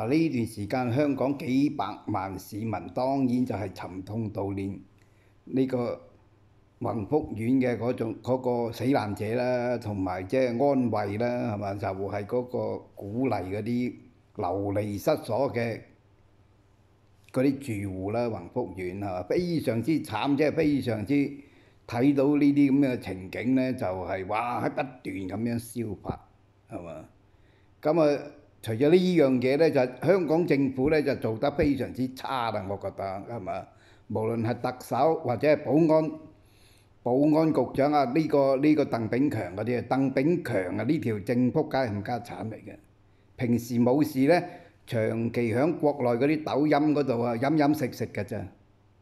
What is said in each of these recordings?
呢段時間香港幾百萬市民當然就係沉痛悼念呢個宏福苑嘅嗰個死難者啦，同埋即係安慰啦，係嘛？就係嗰個鼓勵嗰啲流離失所嘅嗰啲住戶啦，宏福苑係嘛？非常之慘，即係非常之睇到呢啲咁嘅情景呢，就係哇喺不斷咁樣燒發係嘛？咁啊〜除咗呢樣嘢呢，就香港政府呢就做得非常之差啦，我覺得係嘛？無論係特首或者係保安局長啊，呢個鄧炳強嗰啲啊，鄧炳強啊呢條正仆街冚家產嚟嘅。平時冇事呢，長期喺國內嗰啲抖音嗰度啊飲飲食食㗎咋，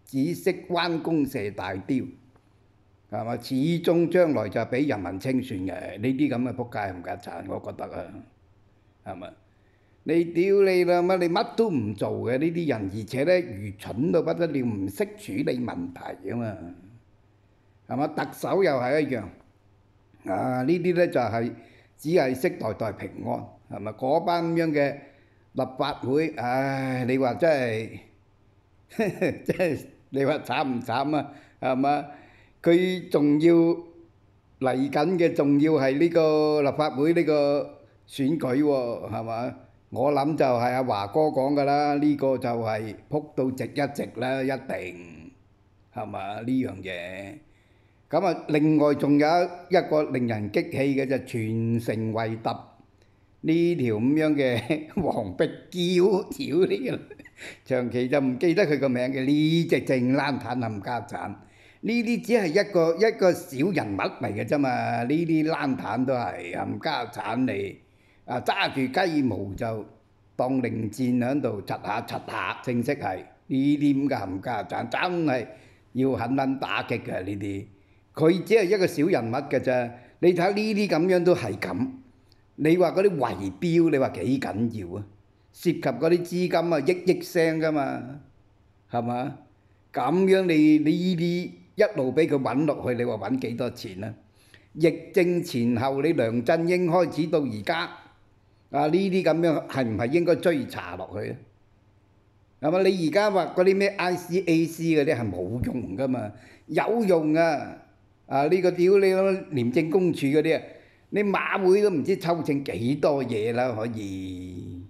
只識彎弓射大雕係嘛？始終將來就俾人民清算嘅呢啲咁嘅仆街冚家產，我覺得啊，係咪？你屌你啦乜？你乜都唔做嘅呢啲人，而且呢愚蠢到不得了，唔識處理問題啊嘛，係嘛？特首又係一樣，呢啲呢就係只係識代代平安，係咪？嗰班咁樣嘅立法會，唉，你話真係，真係你話慘唔慘啊？係嘛？佢仲要嚟緊嘅，仲要係呢個立法會呢個選舉喎，係嘛？我諗就係阿華哥講㗎啦，呢個就係撲到直一直啦，一定係嘛呢樣嘢。咁啊，另外仲有一個令人激氣嘅就全城為揼呢條咁樣嘅黃碧嬌，屌你啊！長期就唔記得佢個名嘅呢隻正爛攤冚家產，呢啲只係一個小人物嚟嘅啫嘛，呢啲爛攤都係冚家產嚟。揸住雞毛就當令箭喺度窒下窒下，正式係呢啲咁嘅冚家產，真係要狠狠打擊嘅呢啲。佢只係一個小人物嘅啫，你睇呢啲咁樣都係咁。你話嗰啲圍標，你話幾緊要啊？涉及嗰啲資金啊，億聲㗎嘛，係嘛？咁樣你呢啲一路俾佢揾落去，你話揾幾多錢啊？疫症前後，你梁振英開始到而家。呢啲咁樣係唔係應該追查落去啊？係嘛？你而家話嗰啲咩 ICAC 嗰啲係冇用噶嘛？有用啊！呢個屌你廉政公署嗰啲啊，你馬會都唔知抽證幾多嘢啦，可以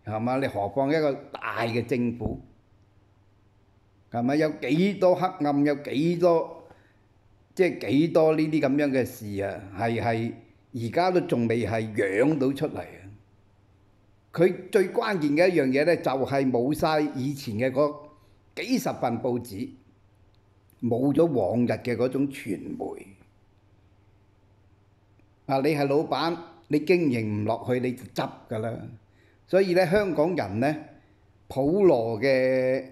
係嘛？你何況一個大嘅政府係咪？有幾多黑暗？有幾多即係幾多呢啲咁樣嘅事啊？係。而家都仲未係養到出嚟啊！佢最關鍵嘅一樣嘢呢，就係冇晒以前嘅嗰幾十份報紙，冇咗往日嘅嗰種傳媒。你係老闆，你經營唔落去你就執㗎啦。所以呢，香港人呢，普羅嘅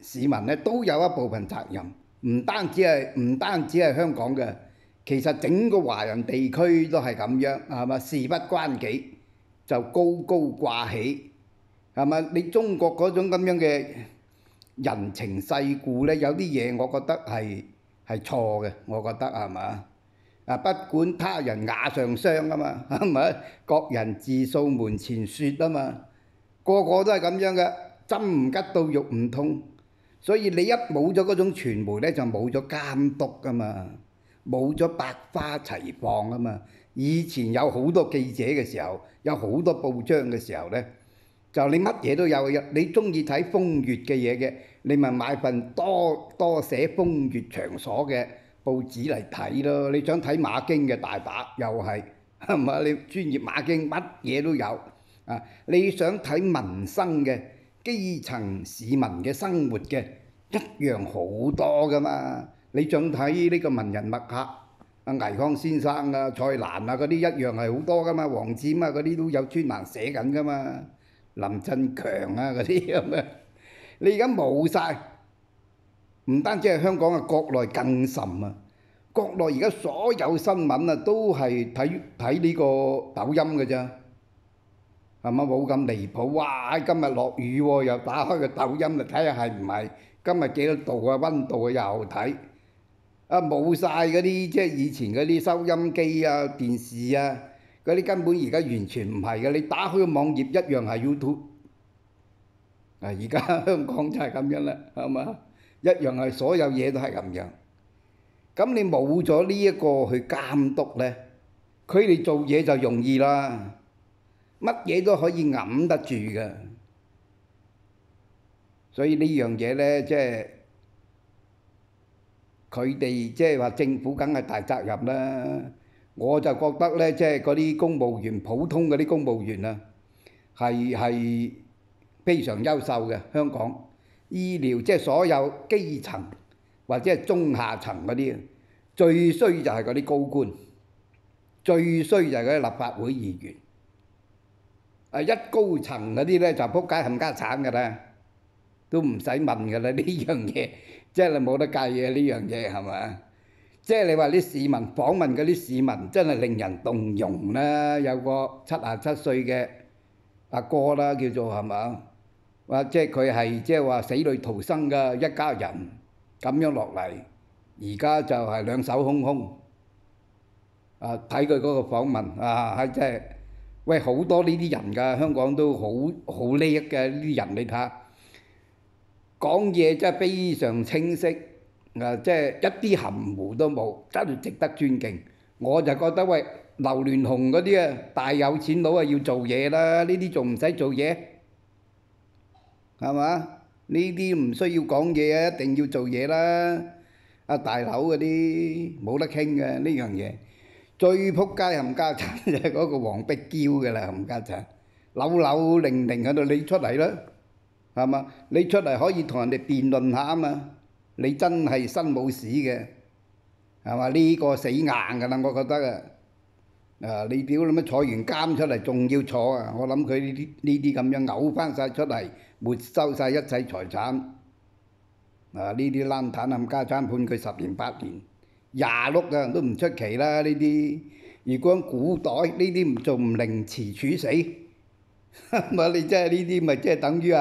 市民呢，都有一部分責任，唔單止係香港嘅。其實整個華人地區都係咁樣，係嘛？事不關己就高高掛起，係嘛？你中國嗰種咁樣嘅人情世故呢，有啲嘢我覺得係錯嘅，我覺得係嘛？不管他人瓦上霜啊嘛，係咪？各人自掃門前雪啊嘛，個個都係咁樣嘅，針唔吉到肉唔痛，所以你一冇咗嗰種傳媒呢，就冇咗監督㗎嘛。冇咗百花齊放啊嘛！以前有好多記者嘅時候，有好多報章嘅時候呢，就你乜嘢都有。你中意睇風月嘅嘢嘅，你咪買份多寫風月場所嘅報紙嚟睇咯。你想睇馬經嘅大把，又係嘛？你專業馬經乜嘢都有啊！你想睇民生嘅基層市民嘅生活嘅，一樣好多噶嘛！你想睇呢個文人墨客倪匡先生啊、蔡瀾啊嗰啲一樣係好多噶嘛，黃霑啊嗰啲都有專欄寫緊噶嘛，林振強啊嗰啲咁嘅，你而家冇晒，唔單止係香港啊，國內更甚啊！國內而家所有新聞啊都係睇呢個抖音嘅啫，係嘛？冇咁離譜。哇！今日落雨喎，又打開個抖音嚟睇下係唔係今日幾多度啊？溫度啊又睇。冇晒嗰啲即係以前嗰啲收音機啊、電視啊、嗰嗰啲根本而家完全唔係嘅，你打開個網頁一樣係 YouTube。而家香港就係咁樣啦，係嘛？一樣係所有嘢都係咁樣。咁你冇咗呢一個去監督呢，佢哋做嘢就容易啦，乜嘢都可以揞得住嘅。所以呢樣嘢呢，即係佢哋即係話政府梗係大責任啦。我就覺得呢，即係嗰啲公務員，普通嗰啲公務員啊，係非常優秀嘅。香港醫療即係所有基層或者係中下層嗰啲，最衰就係嗰啲高官，最衰就係嗰啲立法會議員。一高層嗰啲呢，就仆街冚家產㗎啦，都唔使問㗎啦，呢樣嘢，即係你冇得計嘅呢樣嘢係咪？即係你話啲市民訪問嗰啲市民真係令人動容啦。有個77歲嘅阿哥啦，叫做係嘛？話即係佢係即係話死裏逃生嘅一家人咁樣落嚟，而家就係兩手空空。睇佢嗰個訪問即係喂好多呢啲人㗎，香港都好叻嘅呢啲人，你睇下講嘢真係非常清晰。即係一啲含糊都冇，真係值得尊敬。我就覺得喂，劉鑾雄嗰啲大有錢佬要做嘢啦，呢啲仲唔使做嘢，係嘛？呢啲唔需要講嘢，一定要做嘢啦。大佬嗰啲冇得傾嘅呢樣嘢，最仆街冚家產就係嗰個黃碧嬌㗎啦，冚家產扭扭擰擰喺度，你出嚟啦，係嘛？你出嚟可以同人哋辯論下啊嘛。你真係身冇屎嘅，係嘛？呢個死硬㗎啦，我覺得你屌你乜坐完監出嚟仲要坐啊？我諗佢呢啲咁樣嘔翻晒出嚟，沒收晒一切財產。呢啲爛攤冚家產判佢10年8年，26啊都唔出奇啦。呢啲如果喺古代呢啲唔做唔凌遲處死，咪你真係呢啲咪即係等於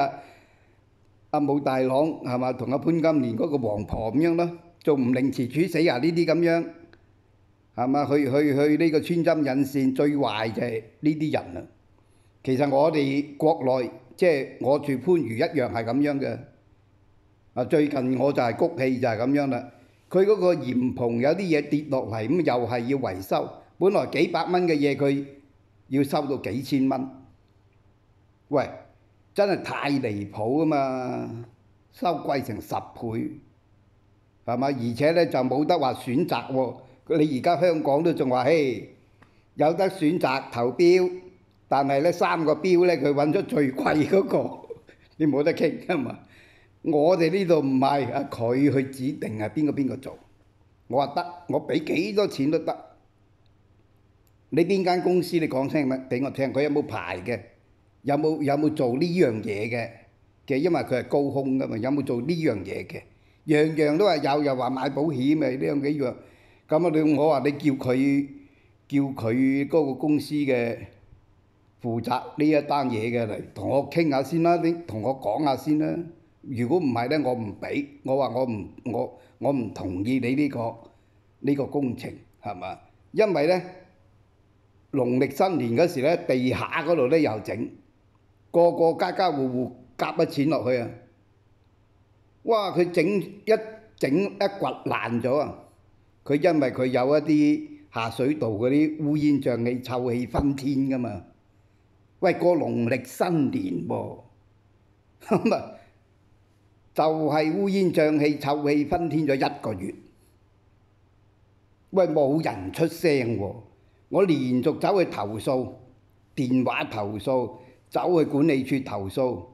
武大郎係嘛，同潘金蓮嗰個王婆咁樣咯，做唔凌遲處死呢啲咁樣係嘛？去呢個穿針引線，最壞就係呢啲人啊！其實我哋國內即係我住番禺一樣係咁樣嘅。最近我就係谷氣就係咁樣啦。佢嗰個簷篷有啲嘢跌落嚟，咁又係要維修。本來幾百蚊嘅嘢，佢要收到幾千蚊。喂！真係太離譜啊嘛！收貴成10倍，係嘛？而且呢就冇得話選擇喎。你而家香港都仲話，嘿，有得選擇投標，但係呢3個標呢，佢揾咗最貴嗰個，你冇得傾㗎嘛？我哋呢度唔係，佢去指定係邊個做。我話得，我俾幾多錢都得。你邊間公司你講聲乜俾我聽？佢有冇牌嘅？有冇做呢樣嘢嘅？因為佢係高空㗎嘛，有冇做呢樣嘢嘅？樣樣都話有，又話買保險咪呢樣幾樣。咁我話你叫佢嗰個公司嘅負責呢一單嘢嘅嚟同我傾下先啦，你同我講下先啦。如果唔係呢，我唔俾。我話我唔同意你呢個工程係嘛？因為呢，農曆新年嗰時呢，地下嗰度呢又整。個家家戶戶夾咗錢落去啊！哇！佢整一掘爛咗啊！佢因為佢有一啲下水道嗰啲烏煙瘴氣、臭氣熏天㗎嘛。喂，過農曆新年喎，咁就係烏煙瘴氣、臭氣熏天咗1個月。喂，冇人出聲喎！我連續走去投訴，電話投訴。走去管理處投訴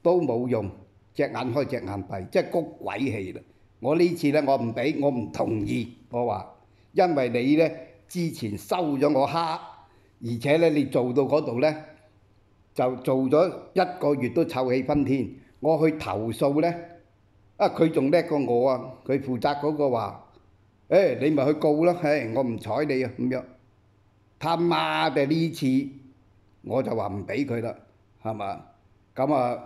都冇用，隻眼開隻眼閉，即係谷鬼氣啦！我呢次呢，我唔俾，我唔同意。我話因為你呢之前收咗我蝦，而且呢你做到嗰度呢，就做咗1個月都臭氣熏天。我去投訴呢，佢仲叻過我啊！佢負責嗰個話，你咪去告啦！我唔睬你啊咁樣。他媽嘅呢次！我就話唔俾佢啦，係嘛？咁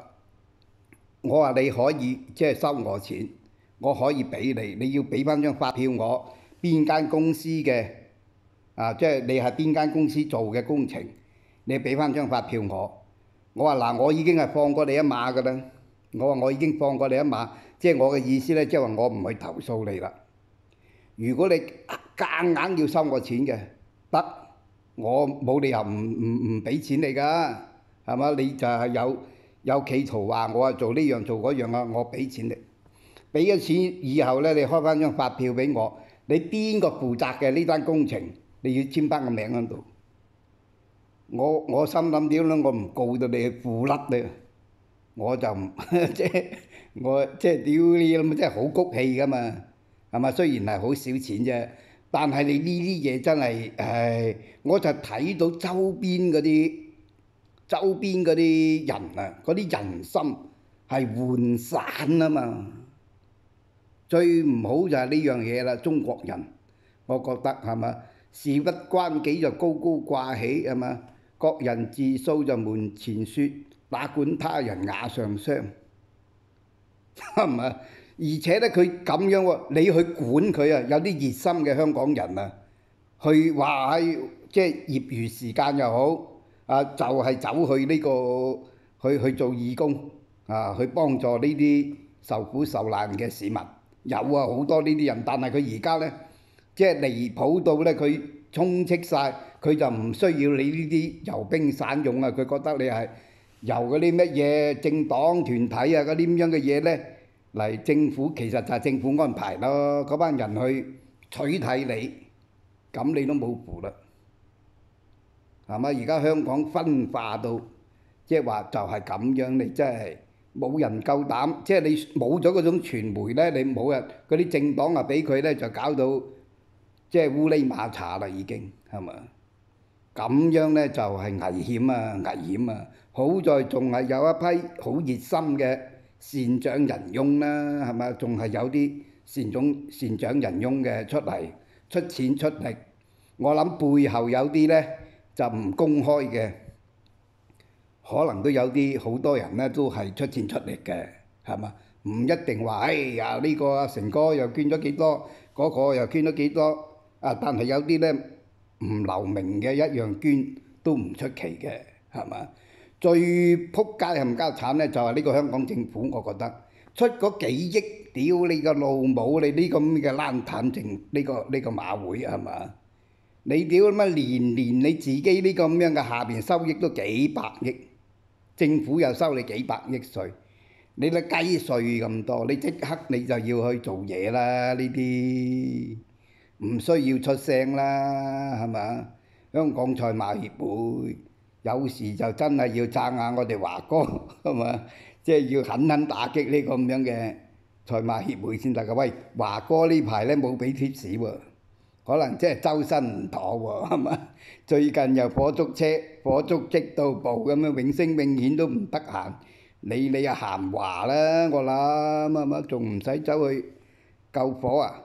我話你可以即係收我錢，我可以俾你，你要俾翻張發票我，邊間公司嘅即係你係邊間公司做嘅工程，你俾翻張發票我。我話嗱，我已經係放過你一馬㗎啦。我話我已經放過你一馬，即係我嘅意思咧，即係話我唔去投訴你啦。如果你夾硬要收我錢嘅，得，我冇理由唔俾錢你㗎，係嘛？你就係有企圖話我做呢樣做嗰樣啊，我俾錢你，俾咗錢以後咧，你開翻張發票俾我，你邊個負責嘅呢單工程，你要簽翻個名喺度。我心諗點咧？我唔告到你去負甩咧，我就唔即係屌你咁，真係好谷氣㗎嘛，係嘛？雖然係好少錢啫，但係你呢啲嘢真係，我就睇到周邊嗰啲人啊，嗰啲人心係渙散啊嘛。最唔好就係呢樣嘢啦，中國人，我覺得係嘛？事不關己就高高掛起係嘛？各人自掃就門前雪，哪管他人瓦上霜，係嘛？而且咧，佢咁樣喎，你去管佢啊，有啲熱心嘅香港人啊，去話喺即係業餘時間又好，就係走去呢個去做義工啊，去幫助呢啲受苦受難嘅市民。有啊，好多呢啲人，但係佢而家咧，即係離譜到咧，佢充斥晒，佢就唔需要你呢啲遊兵散勇啊！佢覺得你係由嗰啲乜嘢政黨團體啊嗰啲咁樣嘅嘢咧嚟政府，其實就係政府安排咯。嗰班人去取締你，咁你都冇符啦，係嘛？而家香港分化到，即係話就係咁樣，你真係冇人夠膽，即係你冇咗嗰種傳媒咧，你冇人嗰啲政黨啊俾佢咧，就搞到即係烏哩馬查啦，已經係嘛？咁樣咧就係危險啊，危險啊！好在仲係有一批好熱心嘅善長仁翁啦，係嘛？仲係有啲善長仁翁嘅出嚟出錢出力。我諗背後有啲咧就唔公開嘅，可能都有啲好多人咧都係出錢出力嘅，係嘛？唔一定話，哎呀呢個阿成哥又捐咗幾多，嗰個又捐咗幾多，但係有啲咧唔留名嘅一樣捐都唔出奇嘅，係嘛？最撲街冚家產咧就係呢個香港政府，我覺得出嗰幾億，屌你個老母！你呢個咁嘅爛攤政呢個馬會係嘛？你屌乜年你自己呢個咁樣嘅下邊收益都幾百億，政府又收你幾百億稅，你啲雞稅咁多，你即刻你就要去做嘢啦！呢啲唔需要出聲啦，係嘛？香港賽馬協會有時就真係要撐下我哋華哥，係嘛？即係要狠狠打擊呢個咁樣嘅賽馬協會先得㗎。喂，華哥呢排咧冇俾貼士喎，可能即係周身唔妥喎，係嘛？最近又火燭車、火燭即到步咁樣，永聲永顯都唔得閒，你啊閒話啦，我諗係嘛？仲唔使走去救火啊？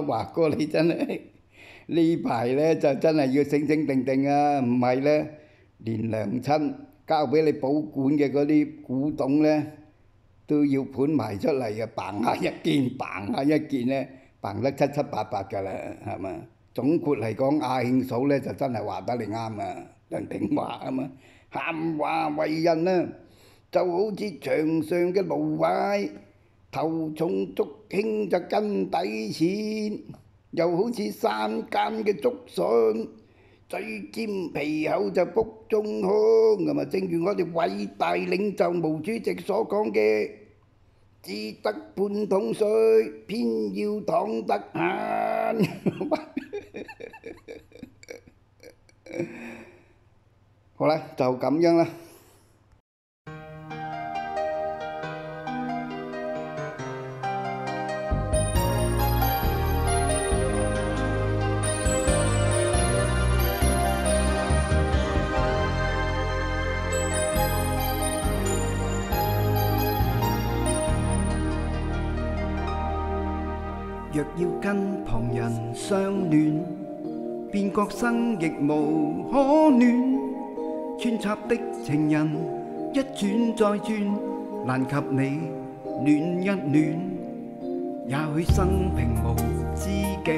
華哥你真係呢排咧就真係要醒醒定定啊！唔係咧，連娘親交俾你保管嘅嗰啲古董咧都要盤埋出嚟啊！嘭下一件，嘭下一件咧，嘭得七七八八㗎啦，係嘛？總括嚟講，亞慶嫂咧就真係話得你啱啊！梁鼎華啊嘛，閒話為人啊，就好似牆上嘅蘆葦，頭重足輕就跟底淺，又好似山間嘅竹筍，嘴尖皮厚就腹中空。咁啊，正如我哋偉大領袖毛主席所講嘅，只得半桶水，偏要躺得閒。好啦，就咁樣啦。若要跟旁人相戀，便覺生亦無可戀。穿插的情人一轉再轉，難及你暖一暖。也許生平無知己，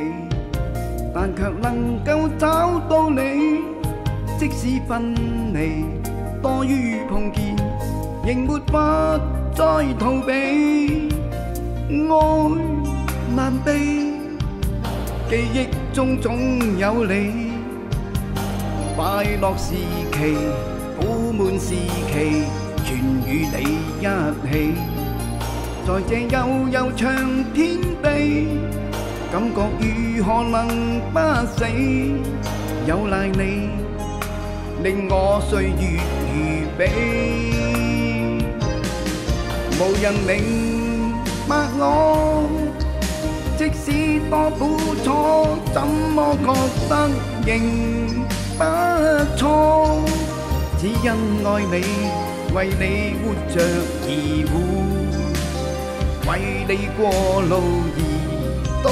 但卻能夠找到你。即使分離多於碰見，仍沒法再逃避。愛難避，記憶中總有你。快樂時期、苦悶時期，全與你一起。在這悠悠長天地，感覺如何能不死？有賴你，令我歲月如彼。無人明白我，即使多苦楚，怎麼覺得仍不錯？只因愛你，為你活着而活，為你過路而渡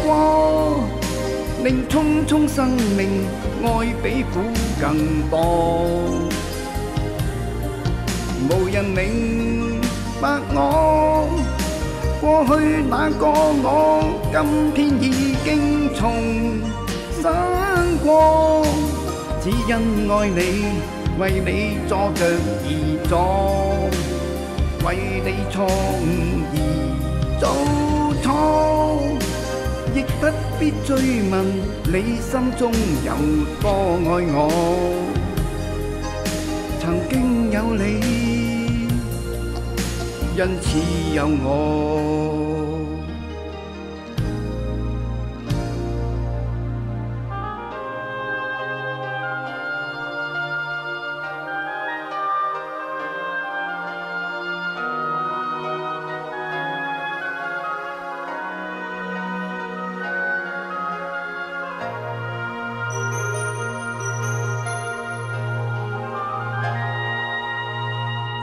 過，令匆匆生命愛比苦更多。無人明白我，過去那個我，今天已經重生過。只因愛你，為你坐着而坐，為你錯誤而做錯，亦不必追問你心中有多愛我。曾經有你，因此有我。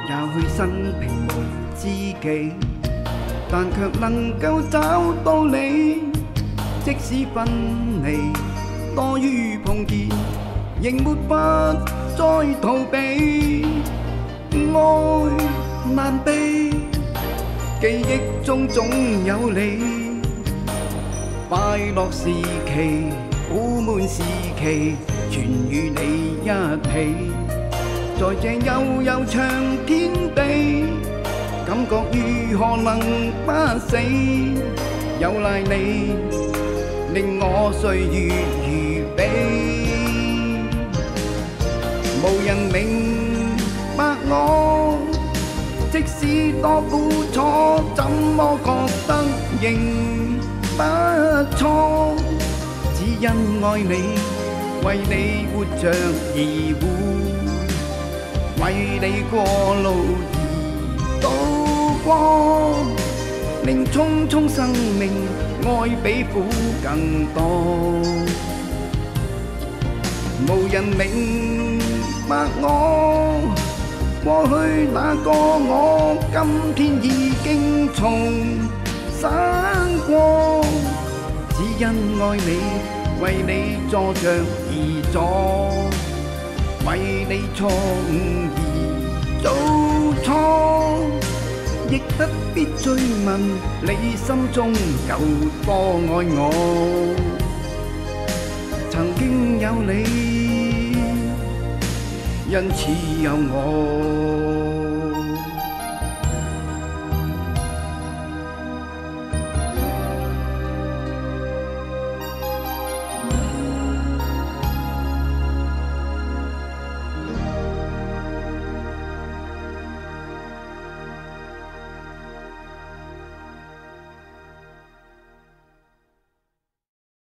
也許生平無知己，但卻能夠找到你。即使分離多於碰見，仍沒法再逃避。愛難避，記憶中總有你。快樂時期、苦悶時期，全與你一起。在這悠悠長天地，感覺如何能不死？有賴你，令我歲月如彼。無人明白我，即使多苦楚，怎麼覺得仍不錯？只因愛你，為你活着而活，為你過路而渡過，令匆匆生命愛比苦更多。無人明白我，過去那個我，今天已經重生過。只因愛你，為你坐着而坐，為你錯誤而做錯，亦不必追問你心中有多愛我。曾經有你，因此有我。